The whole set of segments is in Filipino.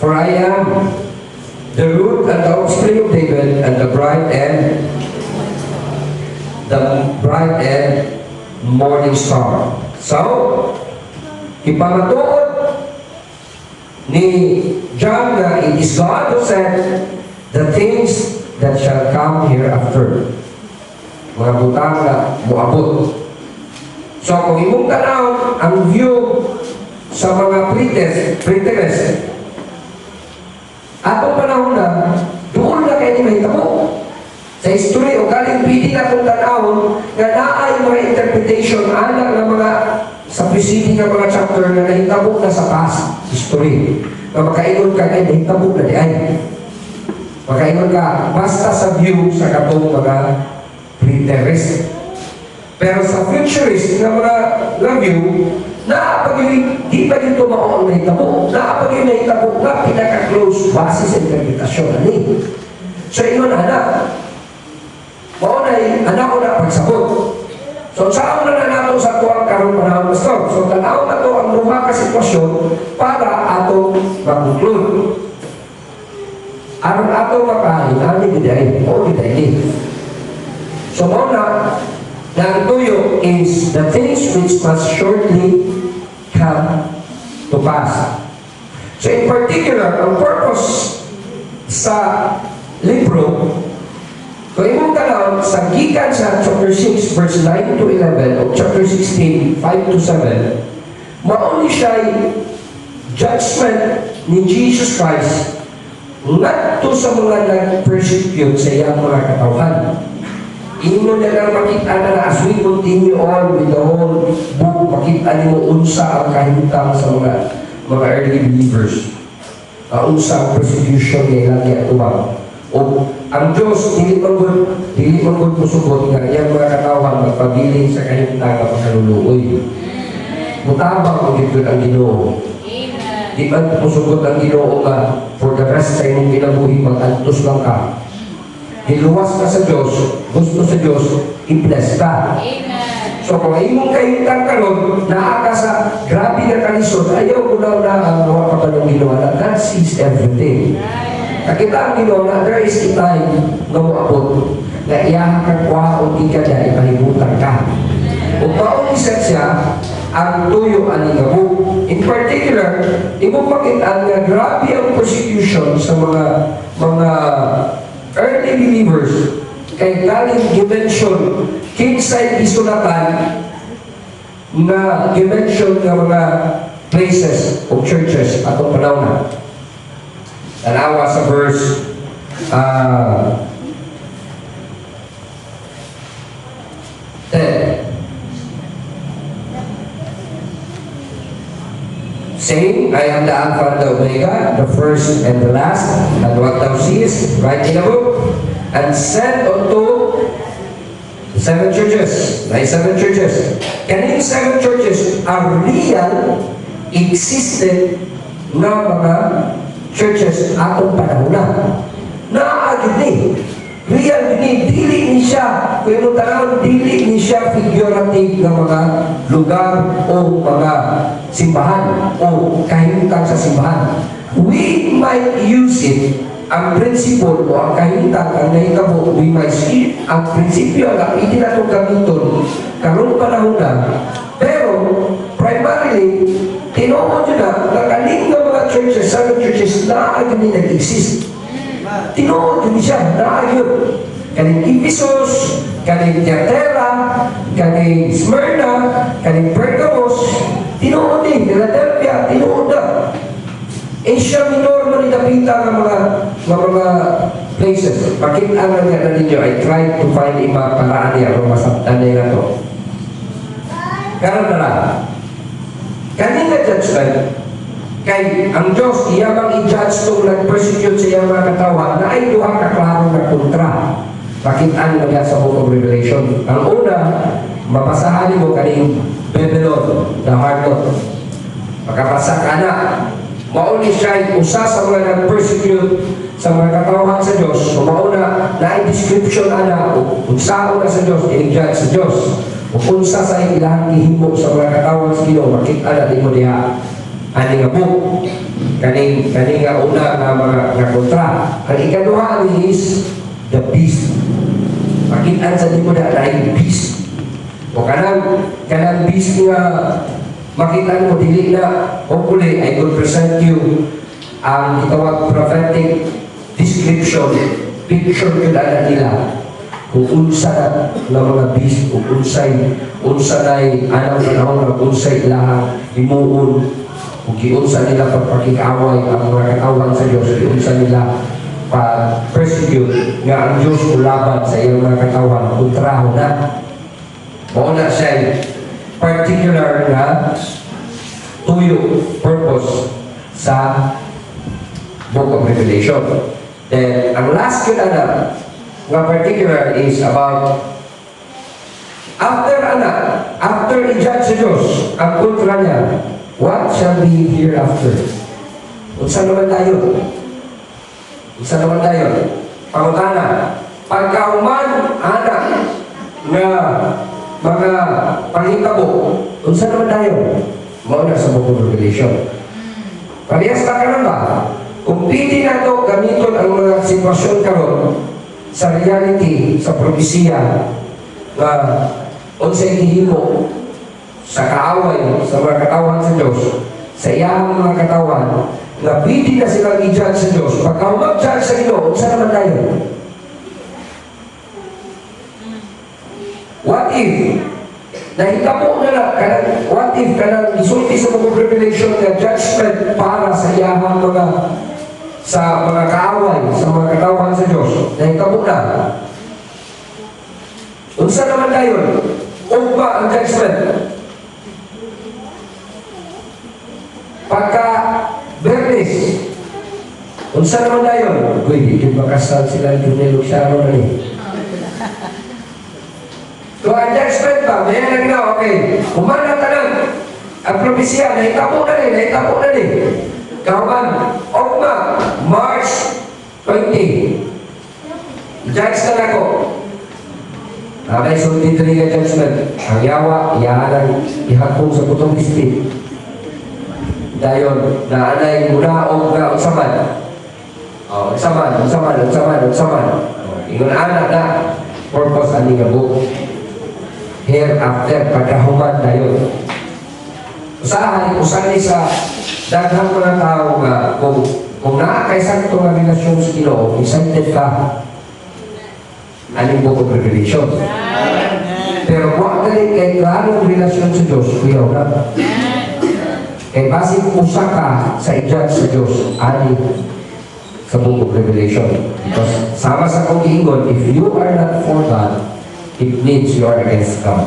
For I am the root and the offspring of David, and the bright and morning star. So, ipamatuod ni John na it is God who said the things that shall come hereafter. Mga butang na muabot. So, kung imong tanaw ang view sa mga preterist, atong panahon na, doon na kayo ni mahitabo. Sa history o galing pwede na kung tanawon na naay mga interpretation anak ng mga sa preceding ng mga chapter na nahitabok na sa past history. Na makaingon ka ay nahitabok na di ay. Makaingon ka basta sa view sa katong mga preterist. Pero sa futurist na mga view, di pa dito maon na hitabo. Naapag yung nahitabo na pinaka-close base sa interpretasyon. So, ingon anak. Maunay, anak ko na pagsabot. So, saan na nato sa tuwang karong panahon pastor? So, tanaw na to ang luma ka sitwasyon para atong mag-conclude. Aron atong makain, ani giday, o giday. So, mauna, na ang tuyo is the things which must shortly come to pass. So in particular, ang purpose sa libro, kung imong tanaw, sa gikan sa chapter 6, verse 9 to 11, o chapter 16, 5 to 7, mauni siya judgment ni Jesus Christ ngadto sa mga nag-persecute sa iyang mga katawhan. Ino na lang makita na as we continue on with the whole book, makita niyo unsa ang kahintang sa mga early believers. Unsa ang persecution nila niya tumang. O ang Diyos, dili man gud musugot nga iyang mga katawhan magpabiling sa kahintang nga pagkaluluoy. Mutabang ko dito ang Ginoo. Di man musugot ang Ginoo nga for the rest sa imong kinabuhi mag-antos lang ka. Hiluwas ka sa Diyos, gusto sa Diyos, i-bless ka. Amen. So kung imong kahintang karon, naa ka sa grabe na kalisod, ayaw ko na ang mga katanong ginawa. God sees everything. Nakita ang ginawa, there is a time na muabot na iyahan ka kwa o di ka na ipahibutan ka. Kung paulisan siya, ang tuyo aningabo. In particular, imong makita nga grabe ang persecution sa mga early believers kay galing dimension kinsay isulatan na dimension ng mga places o churches atong panahon na. Tanawa sa verse 10. Saying, I am the Alpha and the Omega, the first and the last, and what thou seest, write in a book, and send unto the 7 churches. Like 7 churches. Kaning 7 churches are real, existed na mga churches atong panahon na. Naagid ni. Real ni, dili ni siya, kung yung tanawin, dili ni siya figurative ng mga lugar o mga simbahan o kahintang sa simbahan. We might use it, ang principle o ang kahintang, ang nahitabo, we might see ang prinsipyo na hindi na itong gamiton karong panahon na. Pero, primarily, tinuod nyo na, nakaling ng mga churches, 7 churches na agad ni nag-exist. Tinuod yun siya, naayun. Kaning Ephesus, kaning Thyatira, kaning Smyrna, kaning Pergamos, tinuod din, Philadelphia, tinuod na. Asia Minor man itapita ng mga places. Pakita nga na ninyo, I tried to find iba paraan niya kung masabtan niya na to. Karoon na lang. Kaning na judgment, kay ang Diyos, iya bang i-judge itong nag-persecute sa iyang mga katawan na ay duha kaklaro na kontra. Pakitaan na sa Book of Revelation. Ang una, mapasahan mo kaning Babylon, the harlot. Makapasa ka na. Mauni siya usa sa mga nag-persecute sa mga katawan sa Diyos. So mauna, na-description na unsao na sa Diyos, i-judge sa Diyos. Unsa sa ilang ihimo sa mga katawan sa Ginoo, makita na di mo diha. Ani nga book. Kaning nga una nga mga nga kontra. Ang ikaduha is the beast. Makitaan sa di mo na beast. O kanang beast nga makita mo dili na hopefully I could present you ang gitawag prophetic description, picture yun na nila kung unsa na mga beast, kung unsa na'y anang panahon na unsay ilahang himuon, kung giunsa nila pagpakikaway ang mga katawan sa Diyos, giunsa nila pa-persecute nga ang Diyos ulaban sa iyong mga katawan, kontraho na. Mauna siya particular na tuyo, purpose sa Book of Revelation. Then, ang last yun nga particular is about after i-judge sa Diyos ang kontra niya, what shall be hereafter? Unsa naman tayo? Pangutana, pagkauman anak nga mga panghitabo, unsa naman tayo? Mauna sa Book of Revelation. Parehas na karon ba? Kung pili na ito gamiton ang mga sitwasyon karon sa reality, sa propesya na unsay gihimo sa kaaway, sa mga katawan sa Diyos, sa iyang mga katawan, na pili na silang i-judge sa Diyos. Pagka mag-judge sa Ginoo, unsa naman tayo? What if nahitabo na lang, what if kanang isulti sa mga revelation na judgment para sa iyahang mga kaaway, sa mga katawan sa Diyos, nahitabo na. Unsa naman tayo? Ugma ang judgment. Pagka Bernes, unsa naman tayo? Uy, di makasal sila Junel Luciano na ni. So, ang judgment ba? May na, okay. Umana tanan. Ang propesya, nahitabo na ni. Kauman, Ogma, March 20. Judge na ako. Nakay sulti ito nga judgment. Ang yawa, iyahanan, ihakong sa putong bisbit. Dayon, naanay muna o nga unsaman. Unsaman. Ingon anak na, purpose ani nga book. Hereafter, pagkahuman dayon. Usahan sa daghang mga tao nga kung naakay sakto nga relasyon sa Ginoo, excited ka aning Book of Revelation. Pero kung dali kay klarong relasyon sa Diyos, kuyaw na. Kay basig usa ka sa i-judge sa Diyos ani sa Book of Revelation. Because sama sa kong giingon, if you are not for God, it means you are against God.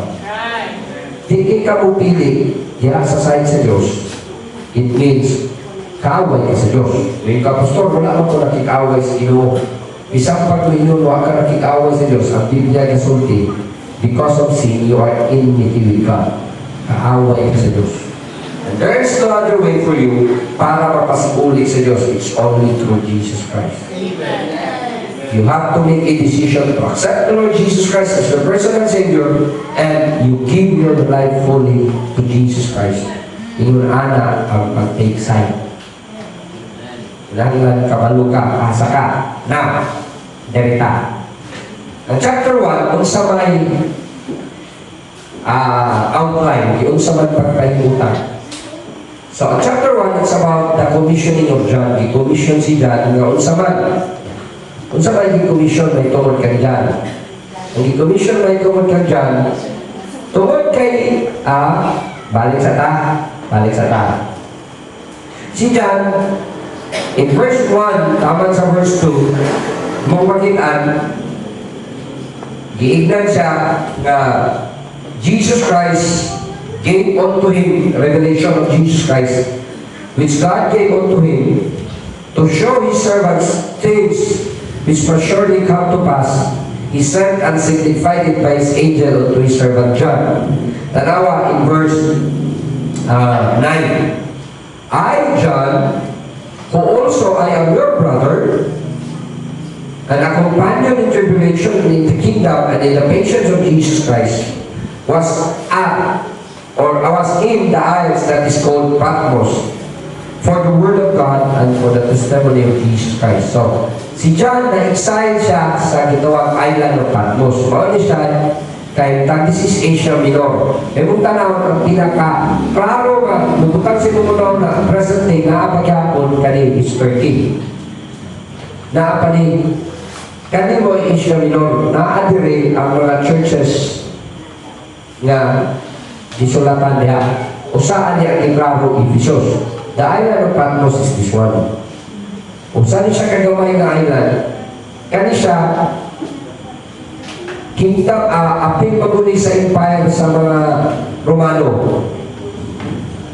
Di ka mo pili, diya sa side sa Diyos, it means kaaway ka sa Diyos. Yung kapastor, wala mo ko nakikaway sa Ginoo. Isang pag-inon, wala ka nakikaway sa Diyos. Ang Biblia kasulti, because of sin, you are enmity with God. Kaaway ka sa Diyos. And there is no other way for you para mapasipuli sa Diyos. It's only through Jesus Christ. You have to make a decision to accept the Lord Jesus Christ as your personal Savior, and you give your life fully to Jesus Christ. Ingon ana ang pag-take side. Langan kabalo ka, asa ka. Now, derita. Ang chapter 1, unsa may outline, unsa man pagkayutan. So, ang chapter 1, it's about the commissioning of John. I-commission si John nga unsa man. Unsa man i-commission may tungod kay John. Ang i-commission may tungod kay John, tungod kay balik sa ta. Si John, in verse 1, taman sa verse 2, mong makitaan, giignan siya na Jesus Christ gave unto him revelation of Jesus Christ, which God gave unto him to show his servants things which must surely come to pass. He sent and signified it by his angel unto his servant John. Tanawa in verse 9. I, John, who also I am your brother, and a companion in tribulation and in the kingdom and in the patience of Jesus Christ, I was in the isles that is called Patmos for the Word of God and for the testimony of Jesus Christ. So, si John, na-exile siya sa gitawang island of Patmos. Mauni siya, kay this is Asia Minor. E kung tanaw, ang pinaka-klaro nga, lubutang sinumunod na present day, naapagyapon kani is Turkey. Naapani, kani mo Asia Minor, naadiri ang mga churches nga disulatan niya. Usaan niya ang ibravo Ephesus. The island of Patmos is this one. Usaan siya kagamay na island. Kani siya, kintang apil paguli sa empire sa mga Romano.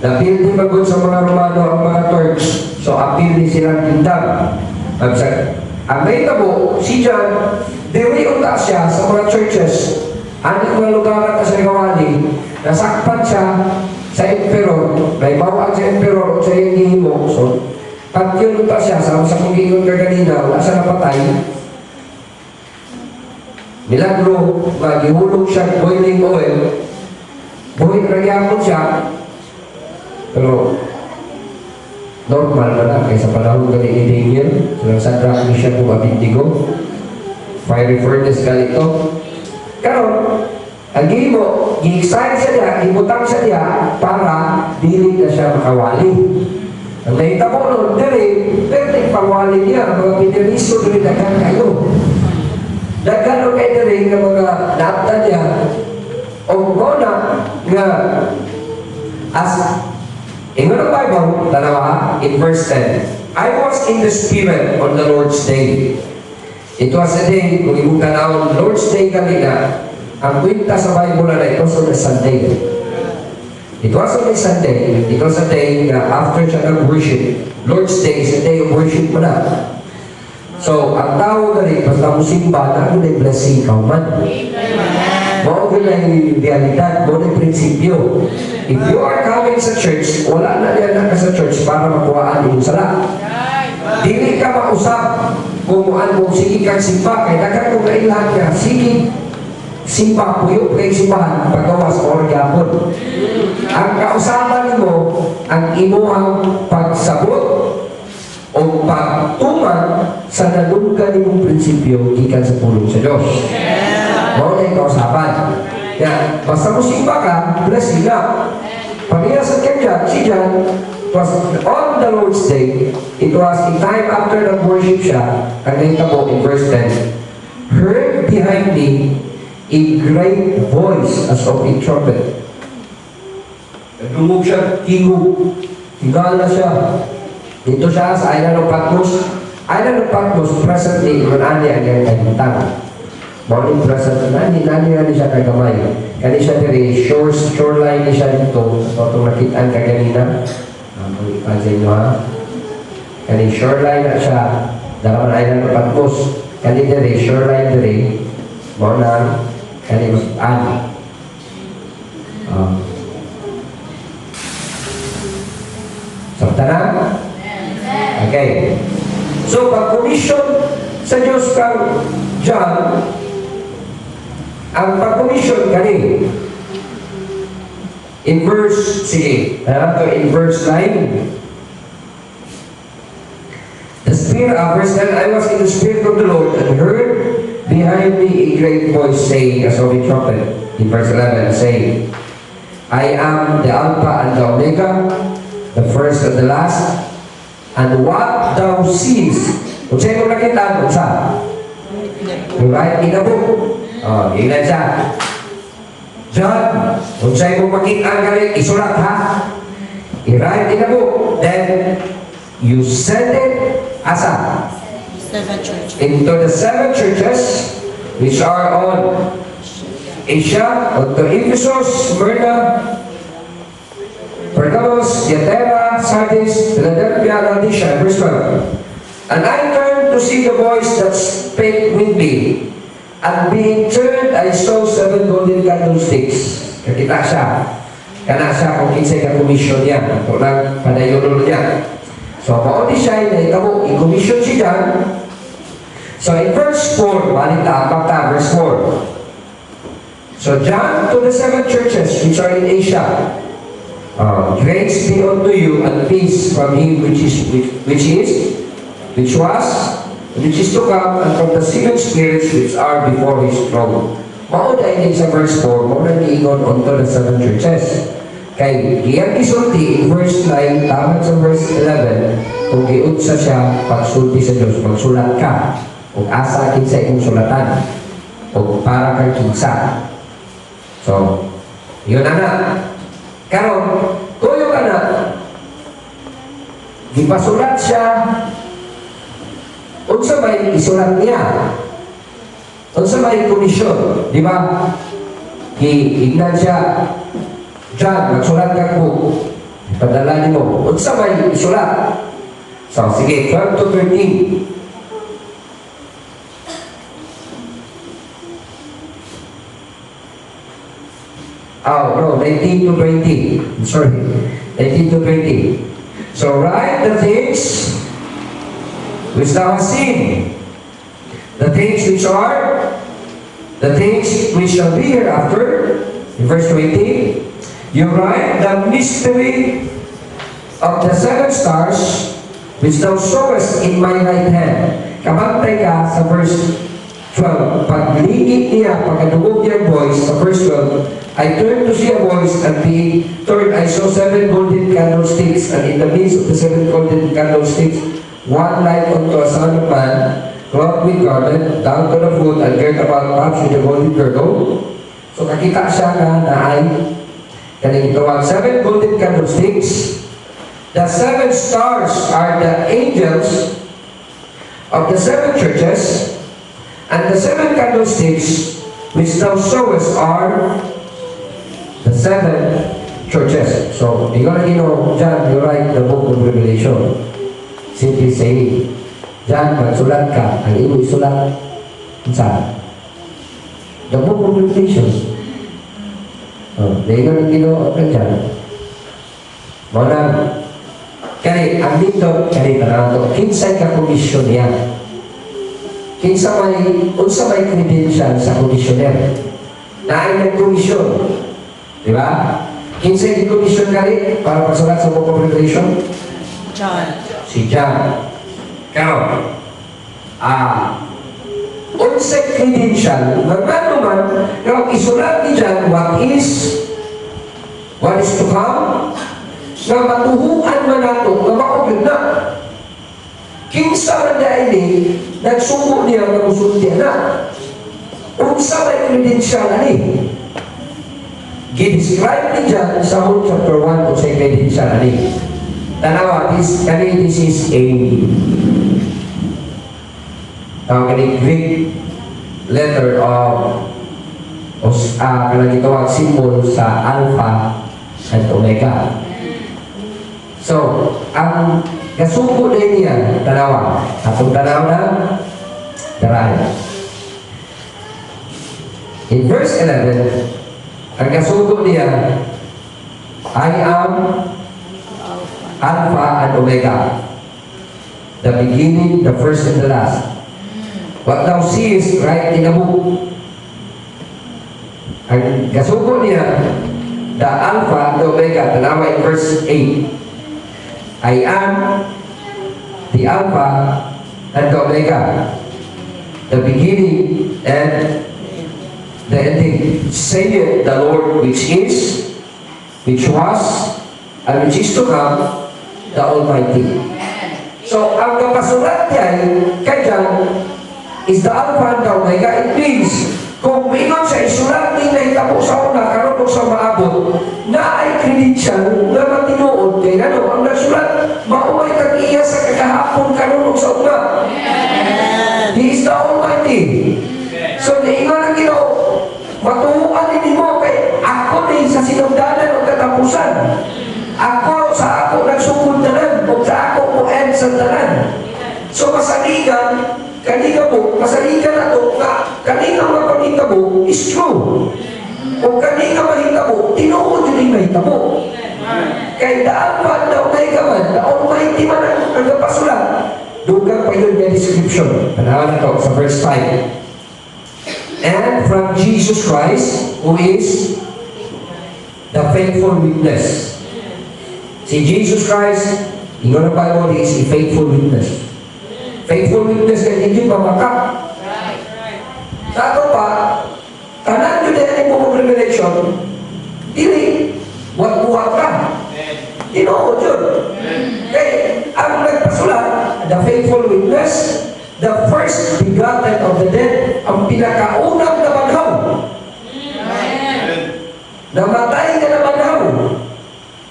Napil din pagod sa mga Romano ang mga Turks. So apil din silang kintang. Ang may tabo, si John, diri unta siya sa mga churches. Ano mga lugar na sa kawali, nasakpan siya sa emperor, may bawaan sa emperor o sa iyong hihimo. So, pag yun unta siya, sa kung ingon ka ganina, wala siya napatay, milagro, magihulog siya, boiling oil, buhay nagyapon siya, pero normal na lang, kaysa panahon gali ni Daniel, silang Shadrach, Meshach, kung Abednego, fiery furnace galito. Karon, ang gimo, i-exile siya niya, ibutang siya niya, para dili na siya makawali. Ang nahitabo nun, dili, pero pangwali niya, mga piniliso dili dagan kayo. Dagan kayo dili ng mga napta niya, o muna nga, as in the Bible, dalawa, in verse 10, I was in the Spirit on the Lord's day. It was a day, kung ibang tanawang Lord's Day kanina, ang kwenta sa Bible na ito was on a Sunday. It was on a Sunday. It was a day na after siya nag-worship. Lord's Day is a day of worship mo na. So, ang tao na rin, basta musimba, na ano na blessing ka man. Mao na yung realidad, mao na yung prinsipyo. If you are coming sa church, wala na yan ka sa church para makuhaan yung sala. Dili ka mausap kung ano, sige kang simpa, kaya dagat kong nailahan ka, sige, simpa, puyo, kay simbahan, paggawas o gyapon. Ang kausapan mo, ang imuhang pagsabot o pagtuman sa nanunggan nimong prinsipyo, gikan sa pulong sa Diyos. Mao na yung kausapan. Kaya, basta mo simpa ka, blessing na. Pag-iasat ka dyan, si John, it was on the Lord's Day, it was a time after the worship siya, ang nahitabo in verse 10, heard behind me a great voice as of a trumpet. Nagdumog siya, tingog, tingala siya. Dito siya sa island of Patmos. Island of Patmos, presently, manani ang ganyan kagintang. Morning present, nani siya kagamay. Kani siya diri, shoreline ni siya dito, so itong nakitaan ka ganina. Imagine nyo ha. Kani shoreline na siya, Dalaman Island of Patmos. Kani diri, shoreline diri, morning, kani mas-an. Sabta na? Okay. So, pag-commission sa Diyos kang John, ang pag-commission kani, in verse, sige, in verse 9, the Spirit, verse 10, I was in the Spirit of the Lord and heard behind me a great voice saying, as of a trumpet, in verse 11, saying, I am the Alpha and the Omega, the first and the last, and what thou seest, kung sa'yo mo nakita, kung sa? You write in a book. Tingnan siya. John, kung sa'yo mo makita ang galing, isulat ha. I-write in a book. Then, you send it, asa? 7 churches. Into the 7 churches, which are on Asia, to Ephesus, Smyrna, Pergamos, Thyatira, Sardis, Philadelphia, Laodicea, verse 12. And I turned to see the voice that spake with me. And being turned, I saw 7 golden candlesticks. Kakita siya. Kana siya kung kinsay ka commission niya. Ito lang padayon niya. So, mauni siya, naitabo, i-commission siya. So, in verse 4, balik na, bakta, verse 4. So, John to the 7 churches which are in Asia. Grace be unto you and peace from him which is to come, and from the seven spirits which are before his throne. Mauna ini sa verse 4, mauna niingon unto the seven churches. Kay iyang isulti in verse 9, tama sa verse 11, kung giunsa siya pagsulti sa Diyos, magsulat ka, kung asa akin sa imong sulatan, o para kang kinsa. So, yun na. Karon, tuyo ka na, gipasulat siya, unsa may isulat niya, unsa may komisyon, di ba? Hignan siya, John, magsulat ka po, padala niyo mo, unsa may isulat. So, sige, 12 to 13. Oh, no, 19 to 20. Sorry, 19 to 20. So write the things which thou hast seen, the things which are, the things which shall be hereafter. In verse 20, you write the mystery of the seven stars which thou sawest in my right hand. Kamantay ka sa verse 12. Paglingit niya, pagkadugog niya voice, sa verse 12, I turned to see a voice, and being turned, I saw seven golden candlesticks, and in the midst of the seven golden candlesticks, one like unto a son of man, clothed with garment, down to the foot, and girt about paps with a golden girdle. So nakita siya na ay kaning tawag seven golden candlesticks. The seven stars are the angels of the seven churches, and the seven candlesticks which thou sawest are the seven churches. So, you're gonna John, you write the book of Revelation. Simply saying, John, magsulat ka, ang imo isulat sa the book of Revelation. You're gonna ka dyan. Muna, kani, ang dito, kani, tanaw kinsay ka komisyon niya. Kinsa unsa may credential sa komisyoner. Na ay nag-komisyon. Diba? Kinsay di-commission kali para pagsulat sa book of Revelation? John. Si John. Karon, unsay credential, magmano man, karon isulat ni John what is to come, na matuhuan man nato, na maugid na. Kinsa man dahil nagsuko niya na musulti na. Unsa may credential ani? Gi-describe ni John sa John chapter 1 kung sa credential ani. Tanawa, this is a Greek letter of kanang gitawag symbol sa Alpha and Omega. So, ang kasuko din niya, tanawa. Atong tanaw na, daraya. In verse 11, ang kasuko niya, I am Alpha and Omega, the beginning, the first, and the last. What thou seest, write in a book. Ang kasuko niya, the Alpha and the Omega, tanawa in verse 8. I am the Alpha and the Omega, the beginning and the ending, saith the Lord, which is, which was, and which is to come, the Almighty. So, ang kapasulat niya kay John is the Alpha and the Omega. It means, kung mingon sa isulat ni na itabo sa una, karon sa maabot, na ay credential na matinuod kay ano, ang nagsulat, maumay kag-iya sa kagahapon karon sa una. He is the Almighty. So, niingon ang Ginoo, matuhuan din mo kay ako din sa sinugdanan o katapusan. Ako sa ako nagsugod tanan o sa ako mo end sa tanan. So masaligan, kanina mo, masaligan na ito na kanina mapangita mo is true. O kanina mahita mo, tinuod yun yung mahita mo. Kaya daan pa daw na ikaman, daon mahiti man ang nagpasulat. Dugang pa yun may description. Panahan na ito sa verse 5. And from Jesus Christ, who is the faithful witness. Si Jesus Christ, ingon ang Bible, He is a faithful witness. Faithful witness kaya hindi pamaka. Sa ato pa, tanan yun na yung mga revelation, dili, buhat-buhat ka. Tinoo yun. Kaya, ang nagpasulat, the faithful witness, the first begotten of the dead, ang pinakaunang na banhaw. Namatay ka na banhaw.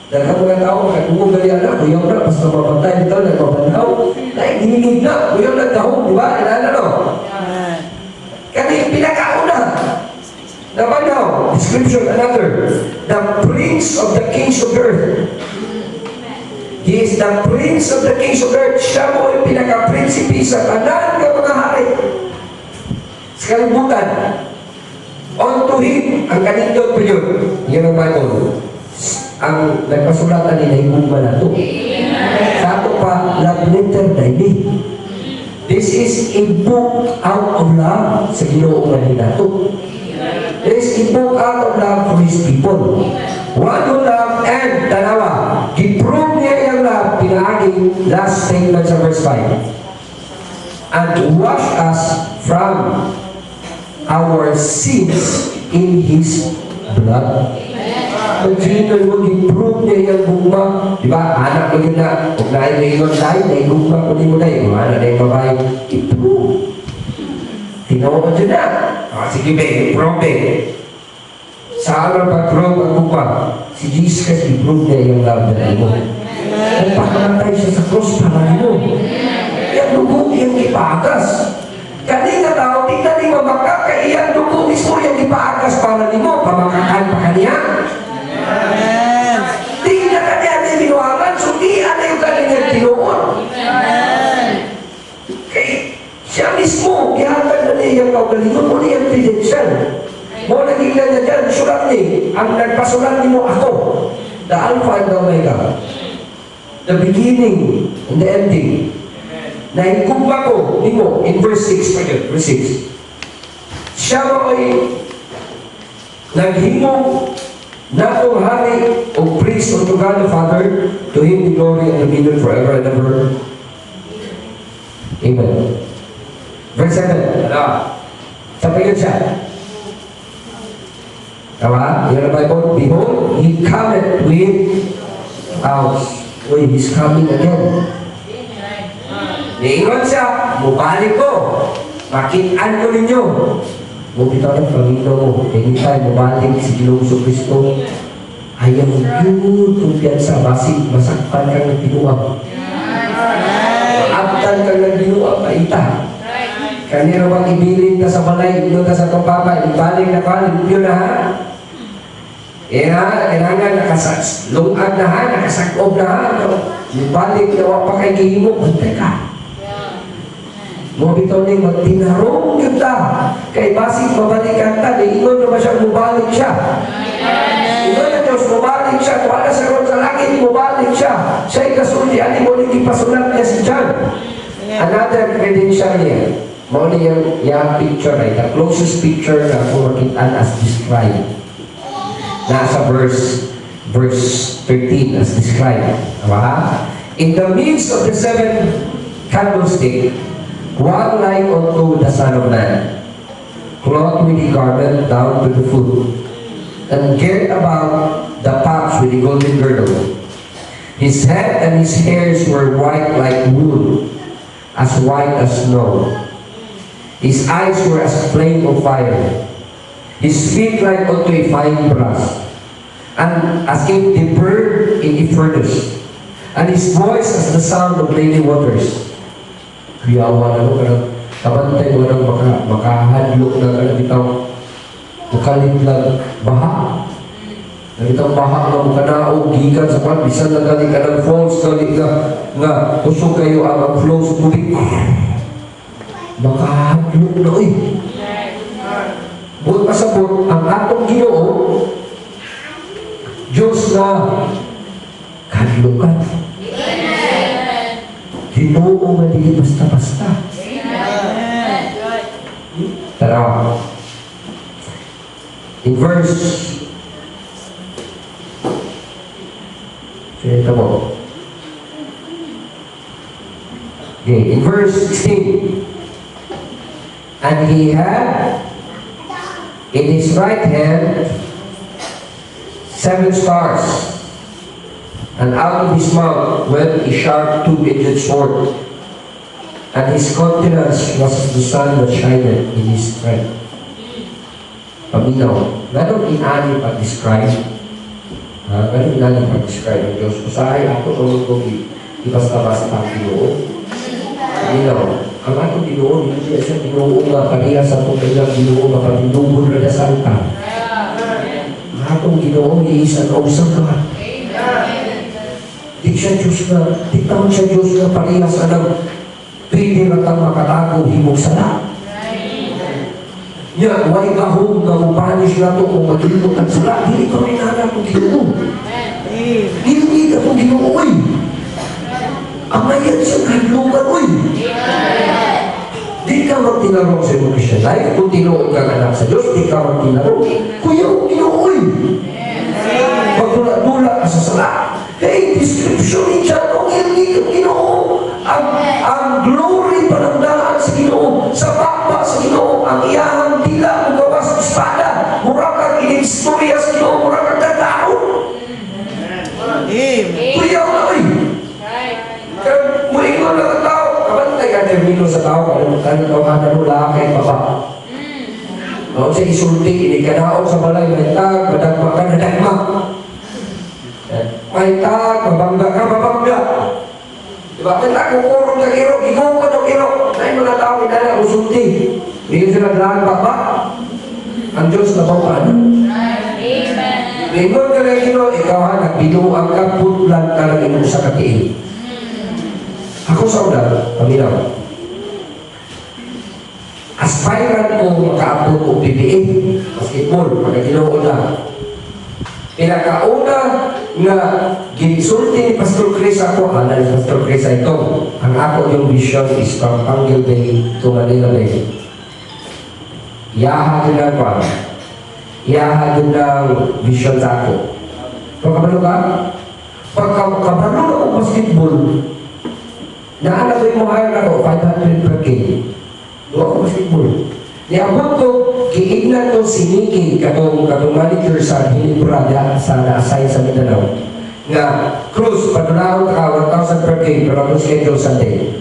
Daghang mga tao, kung ganyan na, kuyaw na, basta mamatay ito, nagpabanhaw, dahil hinigid na, kuyaw na dahong, di ba? Ilan no? Kani pinakauna. Na banhaw, description another, the prince of the kings of earth. He is the prince of the kings of earth. Siya mo ay pinaka-prinsipi sa tanan ng mga hari. Sa kalibutan, unto him, ang kanindot po yun. Yan ang Bible. Ang nagpasulatan nila yung ba na ito. Sa ato pa, love letter daily. This is a book out of love sa Ginoo nga nila ito. This is a book out of love for His people. One who love and dalawa. Giprove niya yung love, pinaaging last statement sa verse 5. And wash us from our sins in His blood. Pag sino mo, i-prove niya yung gugma. Diba? Anak mo yun na, kung naiingon tayo, naigugma ko din mo tayo. Kung anak na yung babae, i-prove. Tinawa ko dyan na. Sige ba, i-prove. Saan ang pag-prove ang gugma? Si Jesus Christ, i-prove niya yung love na mo. Nagpakamatay siya sa cross para mo. Yung dugo, yung ipagas. Kanina tao, tingnan ni mamaka, kaya yung dugo mismo yung ipagas para ni mo. Pamakakan pa kaniya. Tingnan ka niya na minuangan, sundian na yung kanilang tinuon. Kaya siya mismo, ihatag na niya yung kaugalingon mo niya yung credential. Mo naging na niya dyan, sulat ni, ang nagpasulat ni mo ako, the Alpha and the Omega, the beginning and the ending. Naikugma ko ni mo in verse 6 pa yun, verse 6. Siya mo ay naghimong na kung hari o priest unto God the Father, to Him the glory and dominion forever and ever. Amen. Verse 7. Ano? Sa pa yun siya. Tama? Yun ang Bible. Behold, He cometh with house. Uy, He's coming again. Niingon siya, mubalik ko. Makitaan ko ninyo. Bukita ng Panginoon, anytime mabalik si Ginoong Kristo, ayaw yun kumpiyansa, masakpan kang nagbinuang. Maabtan kang nagbinuang, maita. Kanina bang ibilin ka sa balay, ilo ka sa kapapa, ibalik na ka, yun na ha? Kailangan lungag na ha, nakasakob na ha. Ibalik na wap pa kay gihimo, bantay ka. Mo bitaw ni magtinarong kita kay basig mabalikan ta di ingon na siya mubalik siya. Ingon na Diyos mubalik siya kung ala sa ron sa langit mubalik siya. Siya'y kasulti ani mo nang ipasulat niya si John. Another credential niya. Mo ni yung picture ay the closest picture na kung makitaan as described. Nasa verse 13 as described. In the midst of the seven candlestick, one like unto the Son of Man, clothed with a garment down to the foot, and girt about the paps with a golden girdle. His head and his hairs were white like wool, as white as snow. His eyes were as a flame of fire. His feet like unto a fine brass, and as if they burned in a furnace, and his voice as the sound of many waters. Kuyawan ano ka kabantay mo nang makahadlok na ka bitaw mukalintlag baha na bitaw baha na mukanaog gikan sa kwan bisan na gali ka ng falls gali nga kusog kayo ang flow sa tubig makahadlok na buot pasabot ang atong Ginoo Diyos na kahadlokan. Ginoo nga di basta-basta. Tara. In verse Kita mo. Okay, in verse 16. And he had in his right hand 7 stars, and out of his mouth went a sharp 2-edged sword, and his countenance was as the sun that shineth in his strength. Paminaw, ganun inani pa-describe. Ganun inani pa-describe ng Diyos. Usahay ako nung kong ibasta-basta ang Ginoo. Paminaw, ang atong Ginoo, hindi siya Ginoo nga pariya sa itong kailang Ginoo nga patinubon na dasal ka. Ang atong Ginoo, iisan o usang ka. Di siya Diyos na, di taon siya Diyos na pariya sa nang pwede na kang makatago himog sala. Nya, way gahong na upanish na ito kung maglimot ang sala. Hindi kami na itong Ginoo. Hindi ka itong Ginoo, oy. Ang mayan siya kahidlugan, oy. Di ka magtinarong sa iyong Christian life. Kung tinuod kang anak sa Diyos, di ka magtinarong. Kuya, Ginoo, oy. Pagdula-dula ka sa sala. Hey, description ni John, kung hindi ka Ginoo. Ang glory panagdalaan sa Ginoo, sa bakba sa Ginoo, ang iyahang dila, ang gawas ng espada, mura kang inistorya sa Ginoo, mura kang gandahon. Kuya na, oy. Muingon lang ang tao. Kabantay ka termino sa tao, kanang tawanan mo lakay baba. Kung siya isulti, inikanaon sa balay, may tag, madagma ka, nadagma. May tag, mabangga ka, mabangga. Diba? May tag, kukurong ka kiro, ikaw ka ng kiro. May mga tao, inala, usulti. Hindi sila dalang baba. Ang Diyos na bawaan. Amen. Ringon ka lang kiro, ikaw ha, nagbinuang ka, putlan ka lang ino sa katiin. Ako sa una, paminaw. Aspirant ko makaabot o PBA, basketball, pagkatinuod na. Pinakauna nga ginisulti ni Pastor Chris ako, ni Pastor Chris ito. Ang ako yung vision is from Panggil Bay to Manila Bay. Iyaha din lang pa. Iyaha din lang vision sa ako. Pagkabalo ka? Pagkabalo na ako basketball, naalala ko yung mga ayaw ako, 500 per game. Doon ako basketball. Niabot ko, kiignan ko si Nikki, katong manager sa Hilibrada sa na-assign sa Mindanao. Nga, Cruz, padulahon ka, 1,000 per game, pero akong schedule Sunday.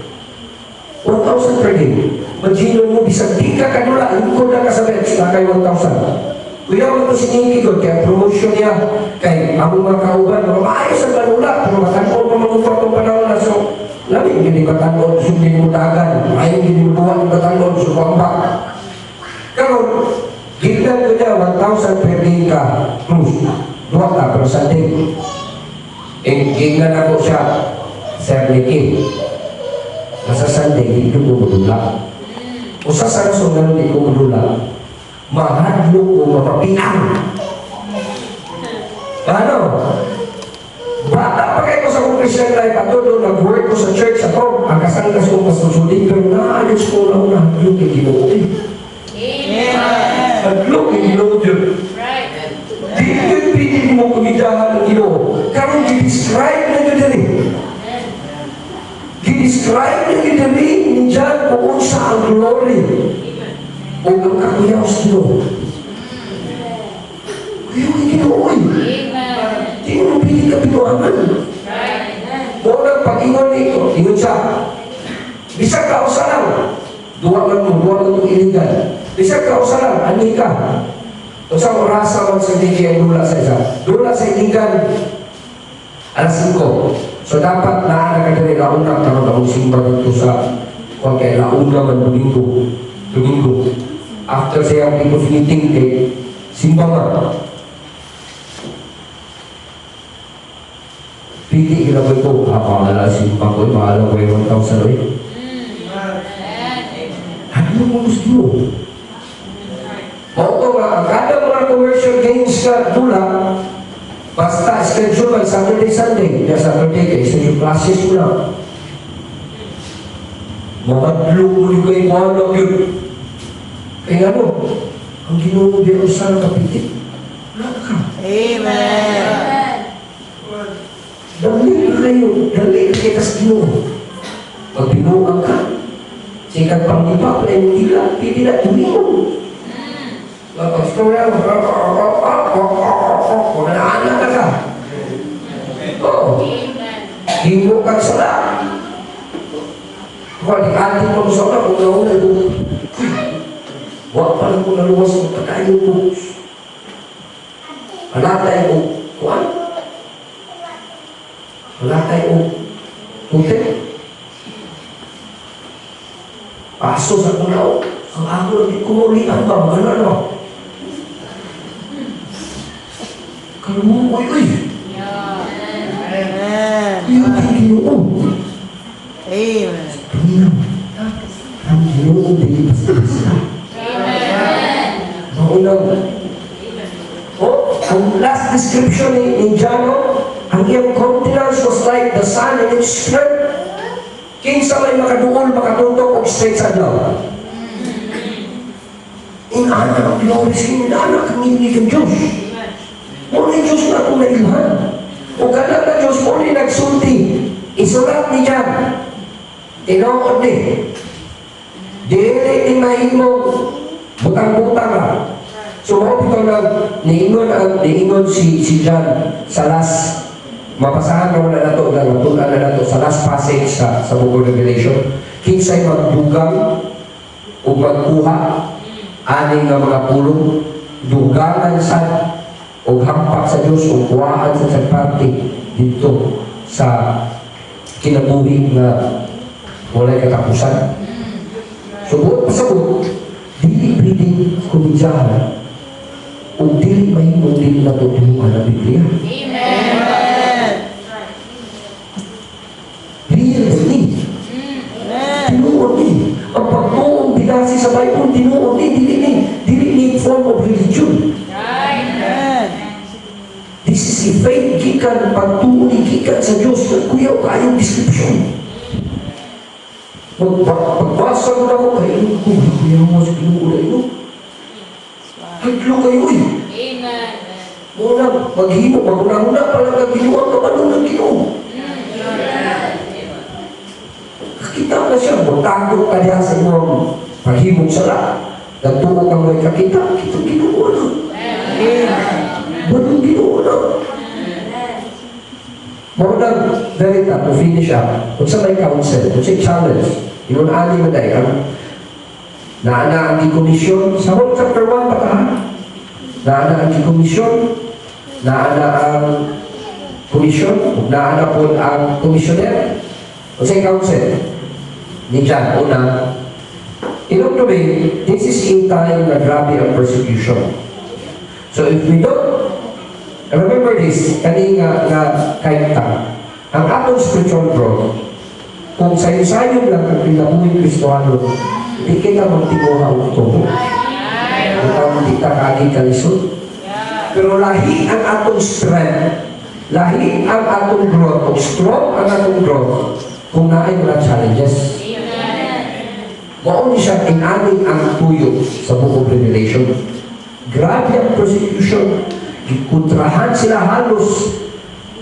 1,000 per game. Magino mo, bisag di ka kanula, lingkod na ka sa bench, na kay 1,000. Kuya mo ito si Nikki ko, kaya promotion niya, kay among mga kauban, mga maayos ang kanula, pero matangkol pa mag-upar itong panahon na, so, labi, hindi batangon, sundin mo dagan. Ayaw hindi mo buwan ng batangon, subamba. Karon, gignan ko niya, 1,000 per day ka, Cruz. Duwa ka, pero Sunday. Gignan ako siya, Sir Nicky. Nasa Sunday, hindi ko madula. Usa sa rason na hindi ko madula, mahadlo ko mapapiang. Ano? Bata pa kayo sa kong Christian life, ato doon, nag-work ko sa church, ato, ang kasangkas kong pasusudin, pero naayos ko lang na haglog yung Ginoo. Haglog yung Ginoo yun. Di yun pinig mo kumidahan ng Ginoo. Karong gi-describe na yun din. Gi-describe na yun din, nindiyan kung sa ang glory. O ang kakuyaw sa Ginoo. Kuyaw yung Ginoo. Hindi mo pinig ka pinuangan. Unang pag-ingon nito, ingon siya. Bisag ka o salang, duwa man mo iligan. Bisag ka o salang, ani ka. Kung sa orasa man sa hindi ang dula sa isa. Dula sa iligan, alas 5. So dapat naana ka dali launa, karoon akong simba dito sa kung kaya launa man Domingo. After sayang people's meeting, simba man. Piti ilagay ko, pakala simpa ko, pakala ko yung 1,000 rin. Ano mo gusto mo? Oo nga, kada mga commercial games ka dula, basta schedule man Saturday, Sunday. Kaya Saturday kayo, sa yung classes mo lang. Mamadlo mo rin kayo, mahalak yun. Kaya ano, ang Ginoo mo din sa kapiti. Wala ka. Amen. Dahil kayo, dali kita sa Ginoo. Pag binuang ka, sikat pang ipa, pala yung dila, hindi na tumingong. Pag-storya, kung naanak ka ka. Oo. Hingo ka sa lahat. Kung di-atin mo sa una, kung nauna doon, huwag pa lang kung naluwas mo, patayin mo. Palatay mo, kuwan? Palatay mo, puti. Paso sa kunaw. Ang ako lang kumulian ba? Ano ano? Kalungan ko yun. Yung Ginoo. Amen. Ang Ginoo din basta-basta. Maunang. Ang last description ni Jano, ang iyang countenance was like the sun in its strength. Kinsa may makaduol, makatutok o straight sa daw. Inaana ang glory sa inyo, inaana ang hindi kang Diyos. Muna yung Diyos na itong nailhan. O ganang na Diyos, muna yung nagsulti. Isulat ni Jan. Tinood ni. Dili ni mahimong butang-butang ka. So, ito na, niingon si Jan sa last, mapasahan na wala na ito, matulan na ito sa last passage sa Book of Revelation. Kinsay magdugang o magkuha aning nga mga pulong, dugangan sa o hampak sa Diyos o kuhaan sa parte dito sa kinabuhi na walay katapusan. Subot, dili pwedeng kumidyahan o dili mahimong din natutulungan ng Biblia. Amen. Real ni. Tinuod ni. Ang pagtuong binasi sa Bible, tinuod ni. Dili ni form of religion. This is a faith gikan, pagtuon ni gikan sa Diyos. Kuya, kayong description. Pagbasa ko na ako, kuya mo sa pinuulay mo. Haglo kayo eh. Amen. Muna, maghimo, maguna-una pala ka ginawa ka ba nung nag-ginawa? Kakita na siya, magtagod ka niya sa inyong paghimong sala. Nagtuo kang may kakita, kitang ginawa na. Anong ginawa na? Muna, verita, to finish up, kung sa may counsel, kung sa challenge, yun ani mo dahil, naana ang dikomisyon, sa whole chapter 1 patahan, naana ang dikomisyon, naana ang komisyon, naana po ang komisyoner, o sa counsel, ni John, una, to me, this is a time na grabe ang persecution. So if we don't, remember this, kanina nga kaitang, ang atong spiritual growth, kung sayo-sayo lang ang pinabuhin Kristohano, hindi kita magtibuha o ito. Hindi kita kaging kalisod. Pero lahi ang atong strength, lahi ang atong growth, o strong ang atong growth, kung naay mga challenges. Mauni siya inaning ang tuyo sa Book of Revelation. Grabe ang persecution. Ikontrahan sila halos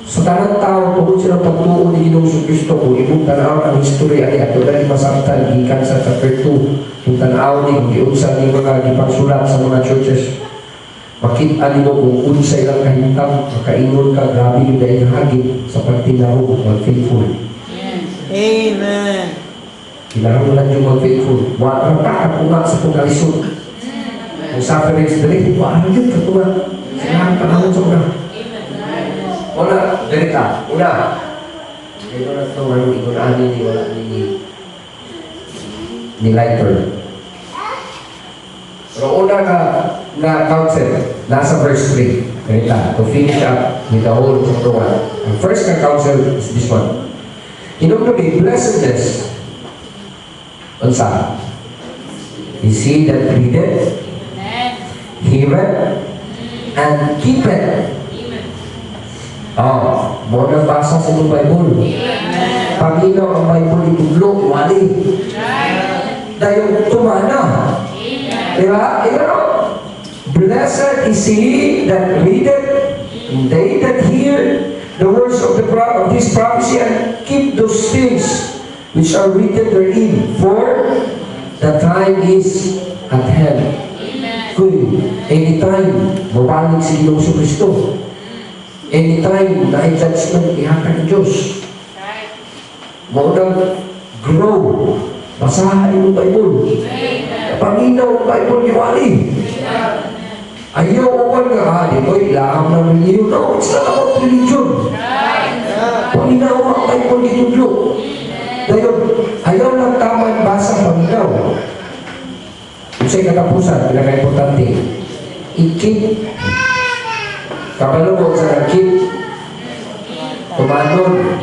sa tanang tao tungkol sila pagtuon ni Ginoong Kristo kung ibang tanaw ang historya ni ato na masaktan gikan sa chapter 2 yung tanaw ni kung giunsa ni mga gipagsulat sa mga churches makita nimo kung unsay lang kahintang makaingon ka grabe yung dahil hagin sa pagtinaro mag-faithful. Amen. Kailangan lang yung mag-faithful. Wala ka katunga sa pagkalisod. Ang sufferings dali, wala yun katunga. Kailangan panahon sa una. Una, ganita. Una. Ito na ito, ikunaan ni wala ni lighter. Pero una na counsel, nasa verse 3. Ganita, to finish up with the whole chapter 1. Ang first na counsel is this one. Hinong nabi, blessedness. Unsa? Is he that readeth, heareth, and keepeth. Mo na basa sa itong Bible. Panginoon ang Bible itulog, wali. Dahil tumana. Diba? Blessed is he that readeth, and they that hear the words of the prophet, of this prophecy and keep those things which are written therein, for the time is at hand. Kuy, anytime, mabalik si Yesu Kristo. Anytime na i-judgment, ihakan ng Diyos. Maunang grow. Basahin yung Bible. Panginaw ang Bible iwali. Ayaw ko nga, di ko ilaam ng religion. No, it's not about religion. Panginaw ang Bible gitudlo. Ngayon, ayaw lang tamang basa panginaw. Kung sa'yo katapusan, pinaka-importante, i-keep kabalunod sa nag-keep tumanon.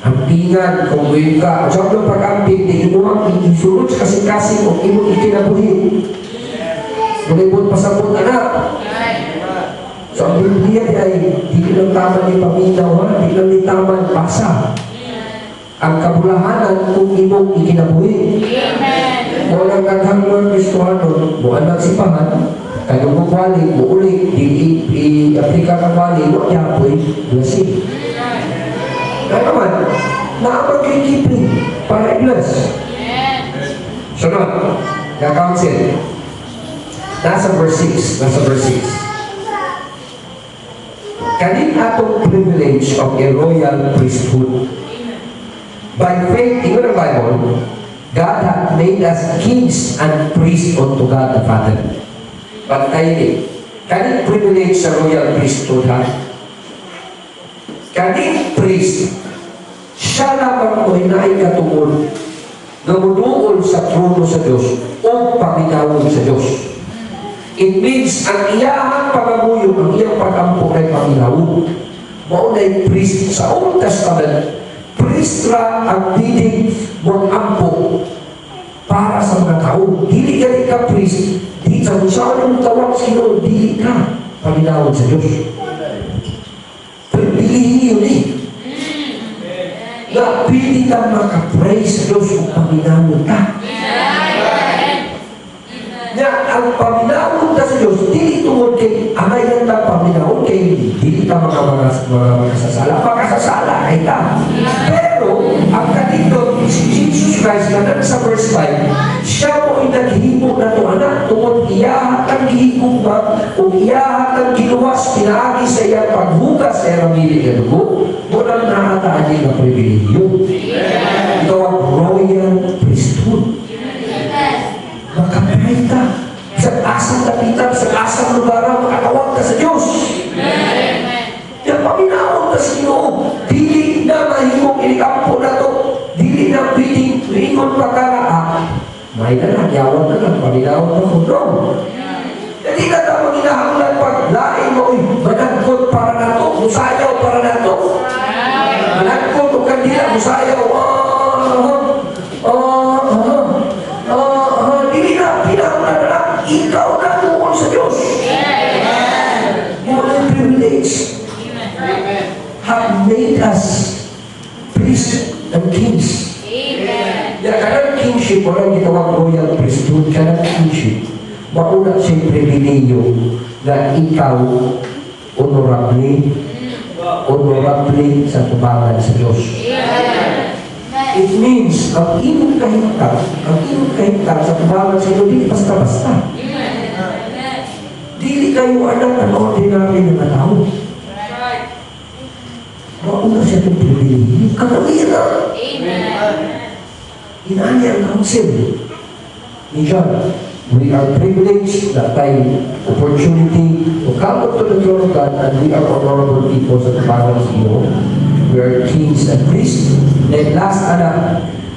Ampingan, kung buhay ka. Sa mga pag-amping, di inuang isunod sa kasing-kasing o imong ikinabuhin. Kung ibon pasabot anak. So ang Biblia ay di lang tama ni paminaw, di lang ni tama basa. Ang kabulahanan kung imong ikinabuhin. Kung ang kaghang mga Kristohanon, buwan nagsipahan, kayo mo kwali, mo ulit, i-aplika ka kwali, mo yapoy, blessing. Kaya naman, nakapag-keeping para i-bless. Sunod, na-counsel. Nasa verse 6. Kanin atong privilege of a royal priesthood. By faith, in the Bible, God hath made us kings and priests unto God the Father. But kanin privilege sa royal priesthood, ha? Kanin priest, siya lamang mo hinaay katungol na muduol sa trono sa Diyos o paminawon sa Diyos. It means, ang iyahang pagabuyong, ang iyang pag-ampo ay paminawon. Maunay priest sa Old Testament, priest ra ang piling mong ampo para sa mga tao. Dili ka priest, di sa musawan yung tawag sino, dili ka paminawon sa Diyos. Pilihin yun eh. Na pili ka makapraise sa Diyos kung paminawon ka. Na ang paminawon ka sa Diyos, dili tungod kay amayan na paminawon kay dili ka makasasala. Makasasala ay ka. Pero, ang kanito, si Jesus Christ na sa verse 5, siya mo ay naghihimo na ito, anak, tungod iyahat ang gihigong ba, kung iyahat ang giluwas, pinaagi sa iyang paghugas sa iyang milig na dugo, walang nakataan niya na privilegyo. Ito ang royal priesthood. Makapay ka. Sa asang kapitan, sa asang lugar, makatawag ka sa Diyos. Yung paminawon ka sa Ginoo, dili na mahimong inikampo na ito, dili na piling ringon pa ka na, may na lang, yawan na lang, paminawon ka kung no. Hindi na naman hinahanglan pag lain mo, managkot para na ito, musayaw para na ito. Managkot o kandila, musayaw, dili na, pinahanglan na lang, ikaw na tungkol sa Diyos. More than privilege. Have made us priests and kings. Ya, kanang kingship, walang gitawag royal priesthood, kanang kingship, mauna siyang privilegyo na ikaw honorably sa tubangan sa Diyos. It means, ang imong kahintang sa tubangan sa Diyos, hindi basta-basta. Dili kayo anak ng ordinary na tao. Mauna siya itong privilegyo. Kanamira. Inaani ang counsel ni John. We are privileged that time, opportunity to come up to the throne of God, and we are honorable people sa tubangan sa iyo. We are kings and priests. Then last,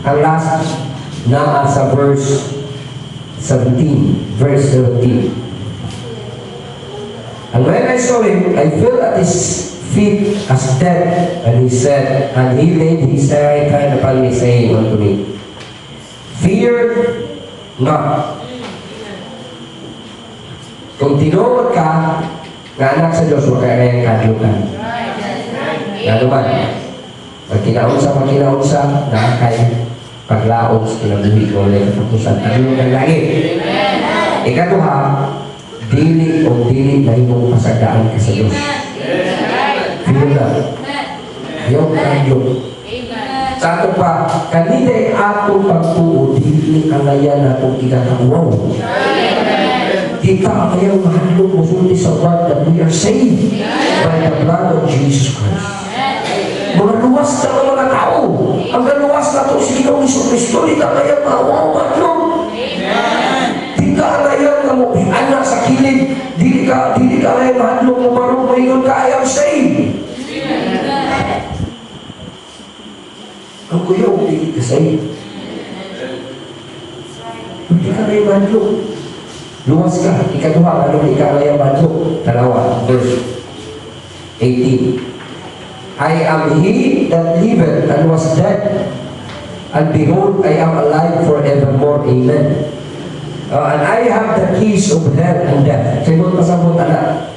ang last na sa verse 17. Verse 17. And when I saw him, I fell at his feet as dead. And he said, and he laid his right hand upon me, saying unto me, fear not. Kung tinuod ka, na anak sa Diyos, huwag ka kayang kadlukan. Ano ba? Magkinaunsa, nakakay paglaon sa kinabuhi ko ulit katapusan. Kadlukan lagi. Ikaduha, dili na imong pasagdaan ka sa Diyos. Fear not. Yung kanyo. Sa ato pa, kanina atong pagtuo, di kalayan natong ikakawaw. Di ka kaya mahalo mo sulit sa word that we are saved by the blood of Jesus Christ. Mga luwas na ang mga tao. Ang luwas na ito si Ginoong Jesucristo, di ka kaya mawaw mahalo. Di ka kaya mo, anak sa kilid, di ka kaya mahalo mo marong mahingon ka, I am saved. Ang kuya, hindi ka saved. Hindi ka kaya mahalo. Luwas ka, ikaduha, ano ika kaya mahalo. Dalawa, verse 18. I am he that liveth and was dead, and behold, I am alive forevermore. Amen. And I have the keys of hell and death. Sagot pasabot na.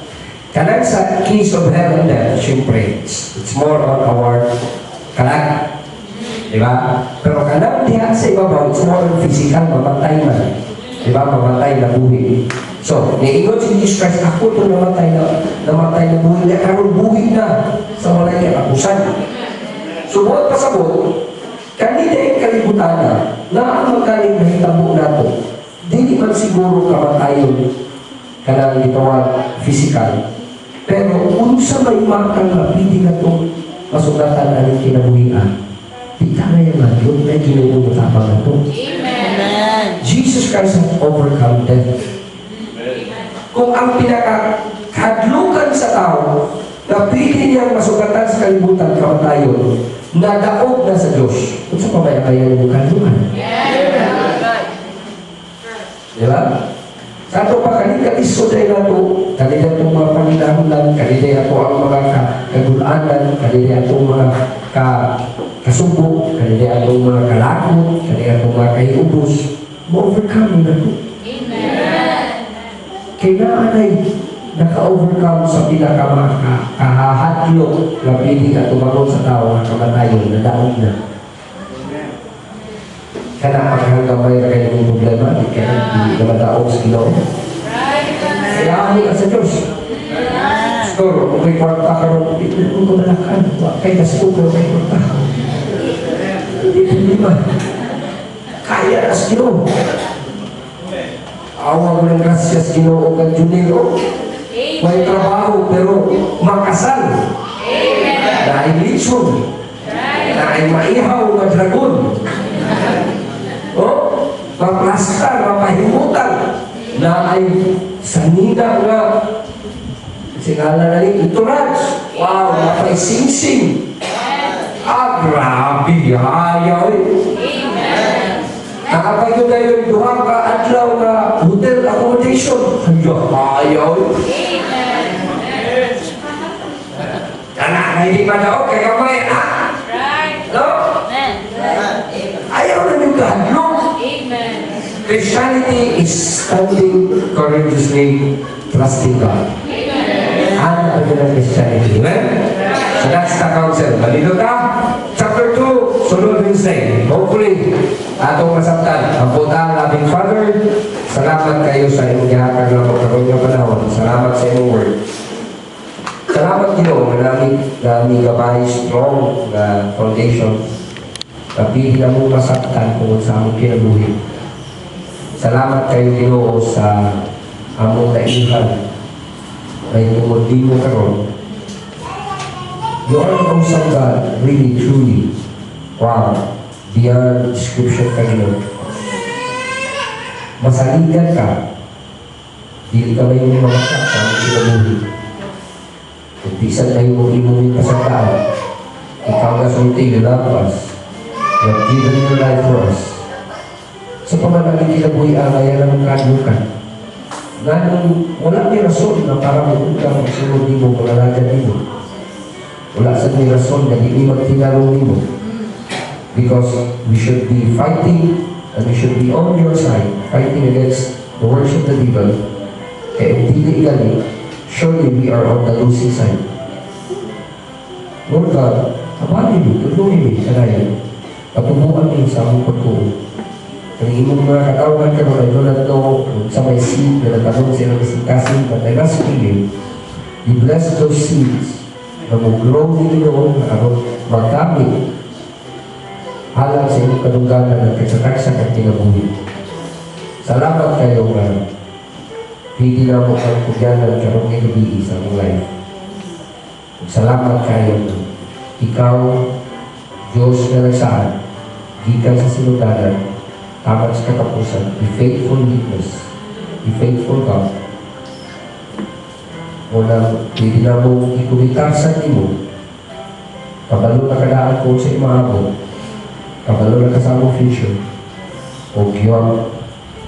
Kanang sa keys of hell and death, syempre, it's more on our kalag. Diba? Pero kanang diha sa ibabaw, it's more on physical, mamatay man. Diba? Mamatay na buhi. So, niingon si Jesus Christ, ako itong namatay na buhi na, karong buhi na sa walay katapusan. So, buwan pasabot, kanina yung kalibutan na ang magkaling nahitabo na ito, di man siguro kamatayon ka lang gitawag physical. Pero kung sa may makang mapili na ito, masugatan na rin kinabuhian, di ka na yung yun na ginugutapang na ito. Amen. Jesus Christ has overcome death. Kung ang pinakahadlukan sa tao na pili niyang masugatan sa kalibutan, kamatayon, nadaog na sa Diyos. Kung sa pamayakayan yung kadlukan. Diba? Sa ito pa, kanina isoday na ito, kanina itong mga panginahunan, kanina ito ang mga kagulanan, kanina itong mga kasubok, kanina itong mga kalakot, kanina itong mga kaiubos, ma-overcome na ito. Kaya ay naka-overcome sa pinaka-kahahadlok na piling at tumangon sa tao na kamatayon na daog na. Kaya hanggang may kayo ng problema, kaya hindi na madaog sa Ginoo. Kaya ako ka sa Diyos. Store, kung may kwarta ka rin, hindi ko malakan. Kaya nasuko ko may kwarta. Hindi ba? Kaya na sa Ginoo. Awa mo ng gracias Ginoo kang Junilo. May trabaho pero makasal. Na ay lechon. Na ay maihaw na dragon. Maplastar, mapahimutan. Na ay sanina nga singala na rin ituraj. Wow, mapay-sing-sing. Grabe, ayaw nakapagod na yung duhang ka-adlaw na hotel accommodation. Ayaw. Anak na hindi madaog, kaya may no? Ayaw na yung kahadlong. Christianity is standing courageously, trusting God. Ano ang ng Christianity? Amen? So that's the counsel. Malito ka? Chapter 2, sunod Wednesday. Hopefully, atong masabtan. Ang punta, loving Father, salamat kayo sa inyong gihatag na pagkaroon ng panahon. Salamat sa inyong word. Salamat Ginoo na namin gabay strong na foundation. Kapili na mong masabtan kung sa among kinabuhi. Salamat kayo Ginoo sa among naihan na inyong di mo karoon. You are an awesome God, really, truly. Wow. Beyond description ka Ginoo. Masaligan ka. Dili ka may mga masak sa among kinabuhi. Kung bisan na yung imong kasagdaan, ikaw na sulti, you love us. You have given your life for us. Sa pamanagin kinabuhi, alayan ng kadukan. Ganun, wala may rason na para magpunta magsunod mo, malalagan mo. Wala sa may rason na hindi magtinarong mo. Because we should be fighting and we should be on your side, fighting against the works of the devil. Kaya hindi gani, surely we are on the losing side. Lord God, abali mo, tulungan mo, kanayan. Patubuan mo sa among pagkuho. Ang imong mga katawan ka I do not know sa may seed na nagkaroon sila ng kasin, but I must believe, you bless those seeds na mag-grow nila na aron magkamit alang sa inyong kadungganan at kagsakagsak at kinabuhi. Salamat kayo nga hindi na mo kang kugyanan karong gabi sa mong life. Salamat kayo nga ikaw, Diyos na nagsaan, gikan sa sinudanan, tamat sa katapusan, the faithful witness, the faithful God. Muna, hindi na mo ikumitasan ni mo, kabalo na kadaan ko sa imaabot, kabalo na kasama future, o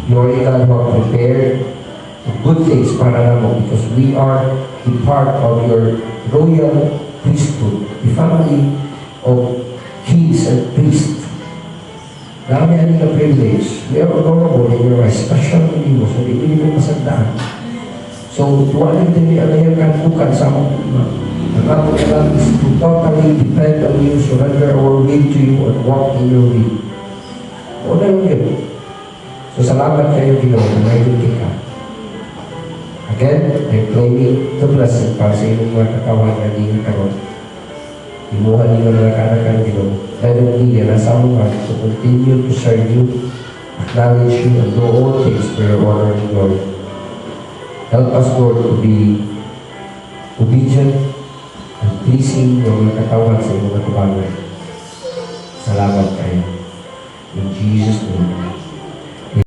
your God who have prepared good things para na mo because we are a part of your royal priesthood, the family of kings and priests. Dami ang nila privilege. We are honorable in your eyes, special in you, so di mo masagdaan. So, tuwanin din niya na yung kanpukan sa mga ima. Ang ako lang is to totally depend on you, surrender our will to you, and walk in your will. O na yun. So, salamat kayo, Ginoon, na may ka. Again, I'm claiming the blessing para sa inyong mga katawan na hindi karon. Imuhan ninyo na nakanakan, Ginoon. Dahil hindi na sa mga to continue to serve you, acknowledge you, and do all things for your honor and glory. Help us, Lord, to be obedient and pleasing ng mga katawan sa iyong mga kabangan. Salamat kayo. In Jesus' name.